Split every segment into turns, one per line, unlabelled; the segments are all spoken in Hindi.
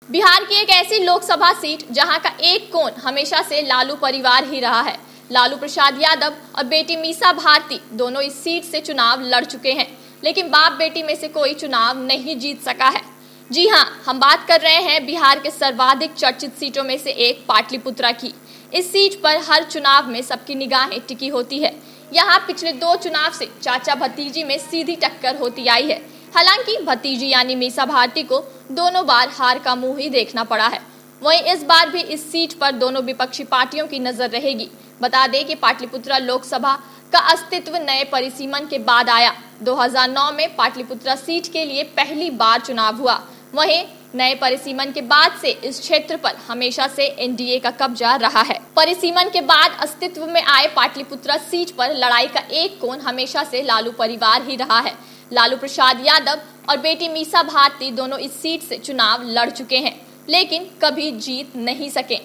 बिहार की एक ऐसी लोकसभा सीट जहां का एक कोण हमेशा से लालू परिवार ही रहा है। लालू प्रसाद यादव और बेटी मीसा भारती दोनों इस सीट से चुनाव लड़ चुके हैं, लेकिन बाप बेटी में से कोई चुनाव नहीं जीत सका है। जी हां, हम बात कर रहे हैं बिहार के सर्वाधिक चर्चित सीटों में से एक पाटलिपुत्रा की। इस सीट पर हर चुनाव में सबकी निगाहें टिकी होती है। यहाँ पिछले 2 चुनाव से चाचा भतीजी में सीधी टक्कर होती आई है। हालांकि भतीजी यानी मीसा भारती को दोनों बार हार का मुंह ही देखना पड़ा है। वहीं इस बार भी इस सीट पर दोनों विपक्षी पार्टियों की नजर रहेगी। बता दें कि पाटलिपुत्रा लोकसभा का अस्तित्व नए परिसीमन के बाद आया। 2009 में पाटलिपुत्रा सीट के लिए पहली बार चुनाव हुआ। वहीं नए परिसीमन के बाद से इस क्षेत्र पर हमेशा से एनडीए का कब्जा रहा है। परिसीमन के बाद अस्तित्व में आए पाटलिपुत्रा सीट पर लड़ाई का एक कोण हमेशा से लालू परिवार ही रहा है। लालू प्रसाद यादव और बेटी मीसा भारती दोनों इस सीट से चुनाव लड़ चुके हैं, लेकिन कभी जीत नहीं सके।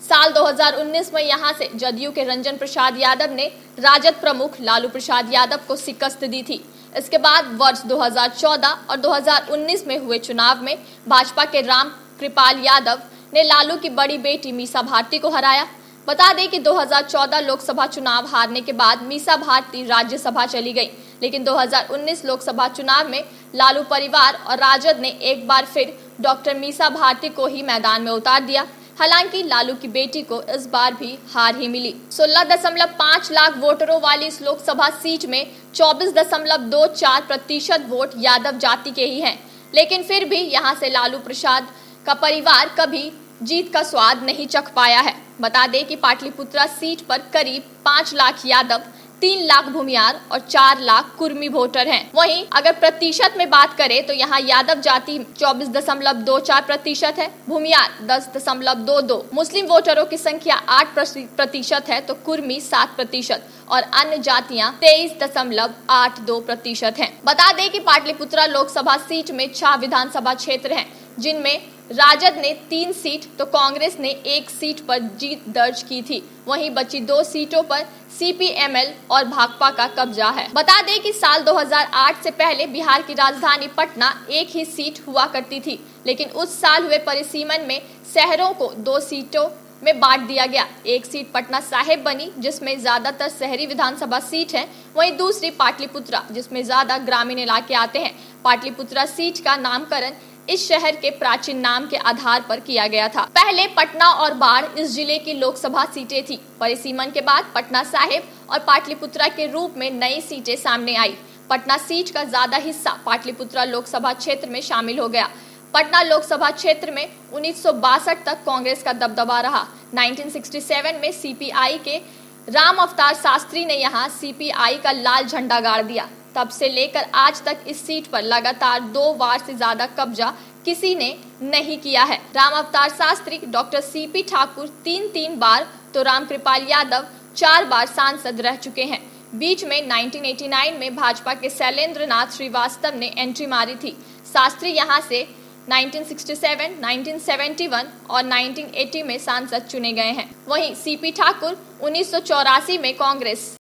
साल 2019 में यहां से जदयू के रंजन प्रसाद यादव ने राजद प्रमुख लालू प्रसाद यादव को शिकस्त दी थी। इसके बाद वर्ष 2014 और 2019 में हुए चुनाव में भाजपा के राम कृपाल यादव ने लालू की बड़ी बेटी मीसा भारती को हराया। बता दें कि 2014 लोकसभा चुनाव हारने के बाद मीसा भारती राज्यसभा चली गई, लेकिन 2019 लोकसभा चुनाव में लालू परिवार और राजद ने एक बार फिर डॉक्टर मीसा भारती को ही मैदान में उतार दिया। हालांकि लालू की बेटी को इस बार भी हार ही मिली। 16.5 लाख वोटरों वाली इस लोकसभा सीट में 24.24% वोट यादव जाति के ही हैं, लेकिन फिर भी यहां से लालू प्रसाद का परिवार कभी जीत का स्वाद नहीं चख पाया है। बता दें कि पाटलिपुत्रा सीट पर करीब 5 लाख यादव, 3 लाख भूमियार और 4 लाख कुर्मी वोटर हैं। वहीं अगर प्रतिशत में बात करें तो यहाँ यादव जाति 24.24% है, भूमियार 10.22, मुस्लिम वोटरों की संख्या 8% है तो कुर्मी 7% और अन्य जातियां 23.82% हैं। बता दें कि पाटलिपुत्रा लोकसभा सीट में 6 विधानसभा क्षेत्र हैं, जिनमें राजद ने 3 सीट तो कांग्रेस ने 1 सीट पर जीत दर्ज की थी। वहीं बची 2 सीटों पर सीपीएमएल और भाकपा का कब्जा है। बता दें कि साल 2008 से पहले बिहार की राजधानी पटना एक ही सीट हुआ करती थी, लेकिन उस साल हुए परिसीमन में शहरों को 2 सीटों में बांट दिया गया। एक सीट पटना साहिब बनी, जिसमें ज्यादातर शहरी विधानसभा सीट है, वहीं दूसरी पाटलिपुत्रा, जिसमें ज्यादा ग्रामीण इलाके आते हैं। पाटलिपुत्रा सीट का नामकरण इस शहर के प्राचीन नाम के आधार पर किया गया था। पहले पटना और बाढ़ इस जिले की लोकसभा सीटें थी। परिसीमन के बाद पटना साहिब और पाटलिपुत्रा के रूप में नई सीटें सामने आई। पटना सीट का ज्यादा हिस्सा पाटलिपुत्रा लोकसभा क्षेत्र में शामिल हो गया। पटना लोकसभा क्षेत्र में 1962 तक कांग्रेस का दबदबा रहा। 1967 में सीपीआई के राम अवतार शास्त्री ने यहाँ सीपीआई का लाल झंडा गाड़ दिया। तब से लेकर आज तक इस सीट पर लगातार 2 बार से ज्यादा कब्जा किसी ने नहीं किया है। राम अवतार शास्त्री, डॉक्टर सीपी ठाकुर 3 बार तो राम कृपाल यादव 4 बार सांसद रह चुके हैं। बीच में 1989 में भाजपा के शैलेंद्र नाथ श्रीवास्तव ने एंट्री मारी थी। शास्त्री यहाँ से 1967, 1971 और 1980 में सांसद चुने गए हैं। वहीं सीपी ठाकुर 1984 में कांग्रेस